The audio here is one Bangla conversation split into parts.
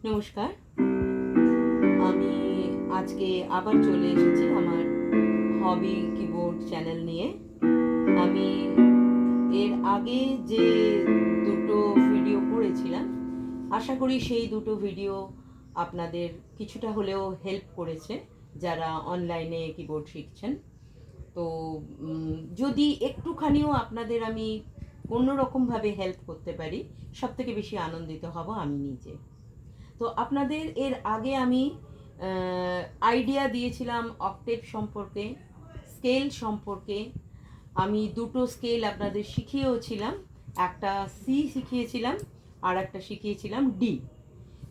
নমস্কার। আমি আজকে আবার চলে এসেছি আমার হবি কিবোর্ড চ্যানেল নিয়ে। আমি এর আগে যে দুটো ভিডিও করেছিলাম, আশা করি সেই দুটো ভিডিও আপনাদের কিছুটা হলেও হেল্প করেছে যারা অনলাইনে কিবোর্ড শিখছেন। তো যদি একটুখানিও আপনাদের আমি কোনোরকমভাবে হেল্প করতে পারি, সবথেকে বেশি আনন্দিত হব আমি নিজে। তো আপনাদের এর আগে আমি আইডিয়া দিয়েছিলাম অক্টেভ সম্পর্কে, স্কেল সম্পর্কে। আমি দুটো স্কেল আপনাদের শিখিয়েওছিলাম, একটা সি শিখিয়েছিলাম আর একটা শিখিয়েছিলাম ডি।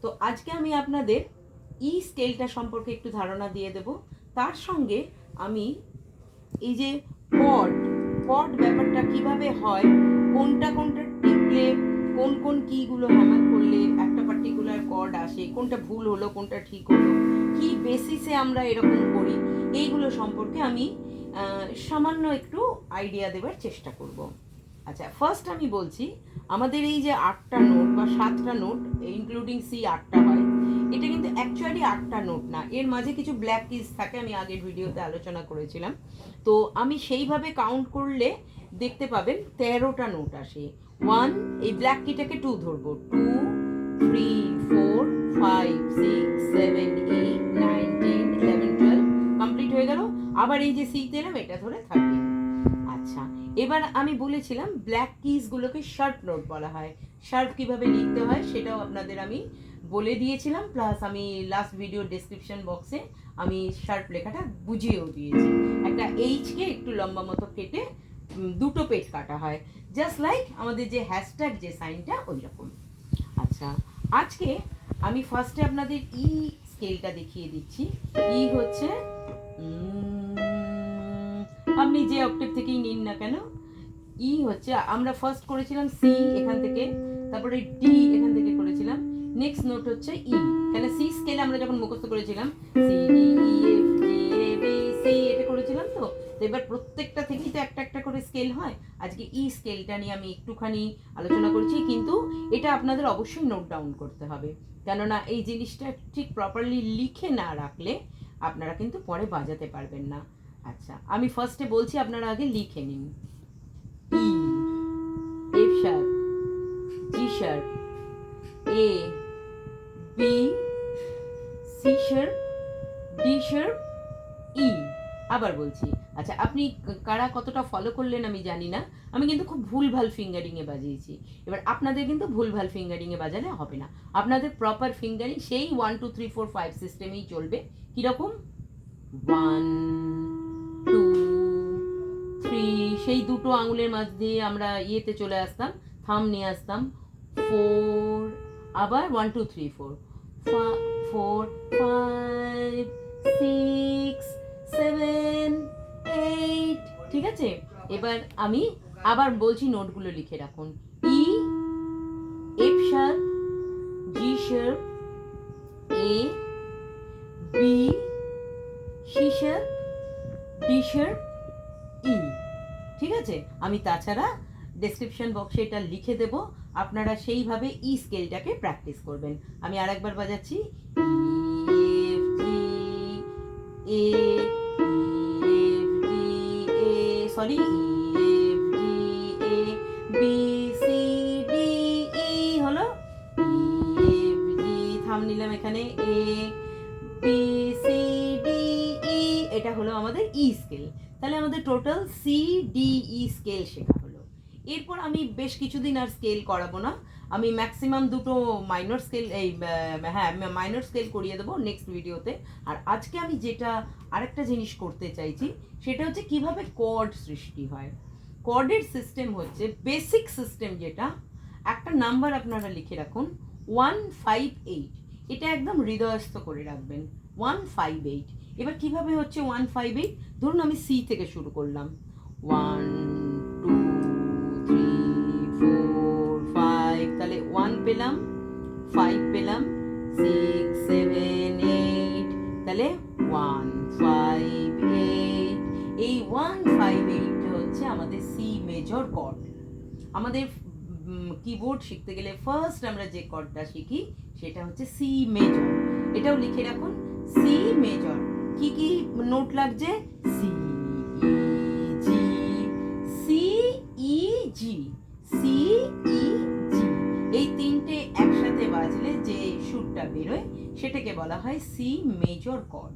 তো আজকে আমি আপনাদের ই স্কেলটা সম্পর্কে একটু ধারণা দিয়ে দেব। তার সঙ্গে আমি এই যে কর্ড কর্ড ব্যাপারটা কিভাবে হয়, কোনটা কোনটা টিপলে কোন কোন কিগুলো হ্যামার করলে একটা পার্টিকুলার কর্ড আসে, কোনটা ভুল হলো কোনটা ঠিক হলো, কি বেসিসে আমরা এরকম করি, এইগুলো সম্পর্কে আমি সামান্য একটু আইডিয়া দেবার চেষ্টা করব। আচ্ছা, ফার্স্ট আমি বলছি, আমাদের এই যে 8টা নোট বা 7টা নোট ইনক্লুডিং সি 8টা হয়, এটা কিন্তু অ্যাকচুয়ালি 8টা নোট না, এর মাঝে কিছু ব্ল্যাক কিজ থাকে, আমি আগের ভিডিওতে আলোচনা করেছিলাম। তো আমি সেইভাবে কাউন্ট করলে দেখতে পাবেন 13টা নোট আসে। 1, এই ব্ল্যাক কিটাকে 2 ধরবো, 2, 3, 4, 5, 6, 7, 8, 9, 10, 11, 12 কমপ্লিট হয়ে গেল। আবার এই যে সিতে এলাম, এটা ধরে 13। আচ্ছা, এবার আমি বলেছিলাম ব্ল্যাক কিজগুলোকে শার্প নোট বলা হয়। শার্প কিভাবে লিখতে হয় সেটাও আপনাদের আমি বলে দিয়েছিলাম, প্লাস আমি লাস্ট ভিডিও ডেসক্রিপশন বক্সে আমি শার্প লেখাটা বুঝিয়েও দিয়েছি। একটা এইচকে একটু লম্বা মতো কেটে দুটো পেট কাটা হয়, জাস্ট লাইক আমাদের যে হ্যাশট্যাগ যে সাইনটা ওই রকম। আচ্ছা, আজকে আমি ফার্স্টে আপনাদের ই স্কেলটা দেখিয়ে দিচ্ছি। ই হচ্ছে আপনি যে অক্টেভ থেকেই নিন না কেন, ই হচ্ছে, আমরা ফার্স্ট করেছিলাম সি এখান থেকে, তারপরে ডি এখান থেকে করেছিলাম, নেক্সট নোট হচ্ছে ই। কেন সি স্কেলে আমরা যখন মুখস্থ করেছিলাম C D E F G A B C এটা করেছিলাম, তো এবার প্রত্যেকটা থেকেই তো একটা একটা করে স্কেল হয়। আজকে ই স্কেলটা নিয়ে আমি একটুখানি আলোচনা করছি, কিন্তু এটা আপনাদের অবশ্যই নোট ডাউন করতে হবে, কেননা এই জিনিসটা ঠিক প্রপারলি লিখে না রাখলে আপনারা কিন্তু পরে বাজাতে পারবেন না। আচ্ছা, আমি ফার্স্টে বলছি, আপনারা আগে লিখে নিন। E, F sharp, G sharp, A, B, C sharp, D sharp, E. আবার বলছি। আচ্ছা, আপনি কারা কতটা ফলো করলেন আমি জানি না, আমি কিন্তু খুব ভুলভাল ফিঙ্গারিংয়ে বাজিয়েছি। এবার আপনাদের কিন্তু ভুলভাল ফিঙ্গারিংয়ে বাজালে হবে না, আপনাদের প্রপার ফিঙ্গারিং সেই 1 2 3 4 5 সিস্টেমেই চলবে। কীরকম? 1 2 3, সেই দুটো আঙুলের মাঝ দিয়ে আমরা ইয়েতে চলে আসতাম, থাম নিয়ে আসতাম। 4, আবার 1 2 3 4, 4 5 6 7 8, ঠিক আছে? এবার আমি আবার বলছি, নোটগুলো লিখে রাখুন। E, F sharp, G sharp, A, B, C sharp, D sharp, E. ঠিক আছে? আমি তাছাড়া ডেসক্রিপশন বক্সে এটা লিখে দেব, আপনারা সেইভাবে ই স্কেলটাকে প্র্যাকটিস করবেন। আমি আরেকবার বাজাচ্ছি, F G A, F G A, sorry, F G A, B C D E হলো, এফ জি, থাম নিলাম এখানে, A B C D E, এটা হলো আমাদের ই স্কেল। তাহলে আমাদের total C D E scale শেখা হলো। এরপর আমি বেশ কিছুদিন আর স্কেল করাবো না, আমি ম্যাক্সিমাম দুটো মাইনর স্কেল, এই হ্যাঁ মাইনর স্কেল করিয়ে দেবো নেক্সট ভিডিওতে। আর আজকে আমি যেটা আরেকটা জিনিস করতে চাইছি, সেটা হচ্ছে কিভাবে কর্ড সৃষ্টি হয়। কর্ডের সিস্টেম হচ্ছে বেসিক সিস্টেম, যেটা একটা নাম্বার আপনারা লিখে রাখুন 158, এটা একদম হৃদয়স্থ করে রাখবেন 158। এবার কিভাবে হচ্ছে 158, ধরুন আমি সি থেকে শুরু করলাম, 1 2 3 4 5, তাহলে 1 পেলাম, 5 পেলাম, 6 7 8, তাহলে 1 5 8। এই 158 হচ্ছে আমাদের সি মেজর কর্ড। আমাদের কিবোর্ড শিখতে গেলে ফার্স্ট আমরা যে কর্ডটা শিখি সেটা হচ্ছে সি মেজর। এটাও লিখে রাখুন, সি মেজর। কি কি নোট লাগছে? সি জি, সি ই জি, সি ই জি, এই তিনটে একসাথে বাজলে যে সুরটা বেরোয় সেটাকে বলা হয় সি মেজর কর্ড।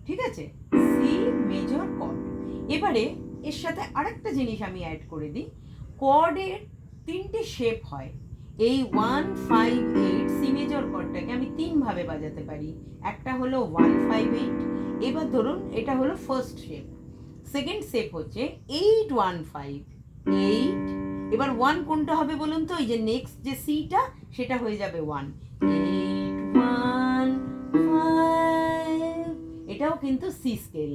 ঠিক আছে, সি মেজর কর্ড। এবারে এর সাথে আরেকটা জিনিস আমি অ্যাড করে দিই, কর্ডের তিনটে শেপ হয়। এই 158 সি মেজর কর্ডটাকে আমি তিনভাবে বাজাতে পারি। একটা হলো 158, এবার ধরুন এটা হলো ফার্স্ট শেপ। সেকেন্ড শেপ হচ্ছে 815, 8, এবার 1 কোনটা হবে বলুন তো? এই যে নেক্সট যে সিটা সেটা হয়ে যাবে 1, 815, এটাও কিন্তু সি স্কেল।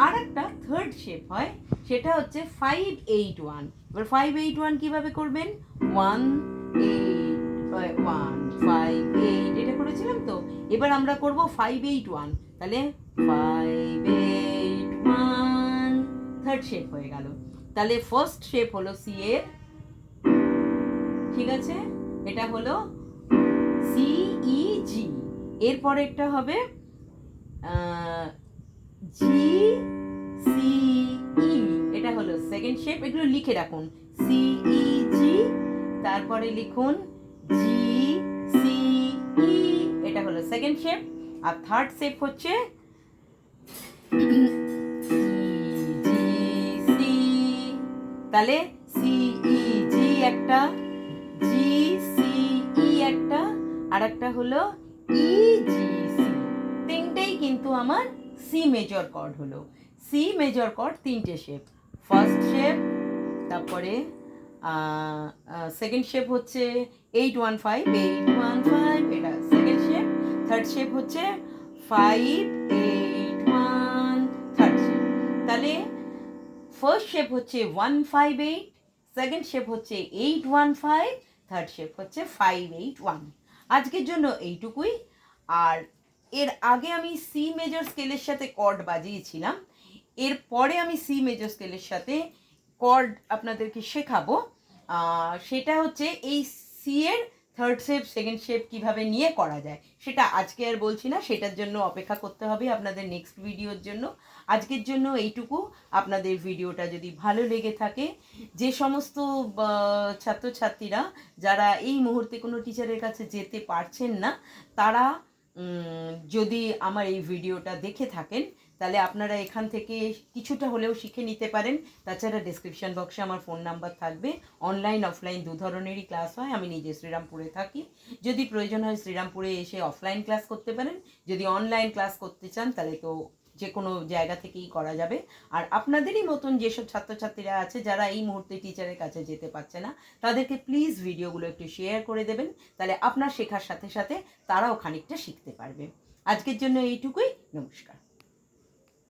আর একটা থার্ড শেপ হয়, সেটা হচ্ছে 581। এবার 581 কিভাবে করবেন? 1 8 1 5 8, এটা করেছিলাম তো। এবার আমরা করব 581, তাহলে 581 থার্ড শেপ হয়ে গেল। তাহলে ফার্স্ট শেপ হলো সি এর, ঠিক আছে, এটা হলো সি ই জি। এরপরে একটা হবে জি সি ই, এটা হলো সেকেন্ড শেপ। এগুলো লিখে রাখুন, সি ই জি, তারপরে লিখুন জি সি ই, এটা হলো সেকেন্ড শেপ। আর থার্ড শেপ হচ্ছে জি সি, তাহলে সি ই জি একটা, জি সি ই একটা, আর একটা হলো ই জি সি। তিনটেই কিন্তু আমার সি মেজর কর্ড হলো। সি মেজর কর্ড তিনটে শেপ, ফার্স্ট শেপ, তারপরে সেকেন্ড শেপ হচ্ছে 815, 815, এটা সেকেন্ড শেপ। থার্ড শেপ হচ্ছে 581, থার্ড শেপ। তাহলে ফার্স্ট শেপ হচ্ছে 158, সেকেন্ড শেপ হচ্ছে 815, থার্ড শেপ হচ্ছে 581। আজকের জন্য এইটুকুই। আর এর আগে আমি সি মেজর স্কেলের সাথে কর্ড বাজিয়েছিলাম, এরপরে আমি সি মেজর স্কেলের সাথে কর্ড আপনাদেরকে শেখাবো। সেটা হচ্ছে এই সি এর থার্ড শেপ সেকেন্ড শেপ কিভাবে নিয়ে করা যায়, সেটা আজকে আর বলছি না, সেটার জন্য অপেক্ষা করতে হবে আপনাদের নেক্সট ভিডিওর জন্য। আজকের জন্য এইটুকু। আপনাদের ভিডিওটা যদি ভালো লেগে থাকে, যে সমস্ত ছাত্রছাত্রীরা যারা এই মুহূর্তে কোনো টিচারের কাছে যেতে পারছেন না, তারা যদি আমার এই ভিডিওটা দেখে থাকেন, তাহলে আপনারা এখান থেকে কিছুটা হলেও শিখে নিতে পারেন। তাছাড়া ডেসক্রিপশন বক্সে আমার ফোন নাম্বার থাকবে। অনলাইন অফলাইন দু ধরনেরই ক্লাস হয়। আমি নিজে শ্রীরামপুরে থাকি, যদি প্রয়োজন হয় শ্রীরামপুরে এসে অফলাইন ক্লাস করতে পারেন। যদি অনলাইন ক্লাস করতে চান তাহলে তো যে কোনো জায়গা থেকেই করা যাবে। আর আপনাদেরই মতন যেসব ছাত্রছাত্রীরা আছে যারা এই মুহূর্তে টিচারের কাছে যেতে পারছে না, তাদেরকে প্লিজ ভিডিওগুলো একটু শেয়ার করে দেবেন, তাহলে আপনার শেখার সাথে সাথে তারাও খানিকটা শিখতে পারবে। আজকের জন্য এইটুকুই। নমস্কার।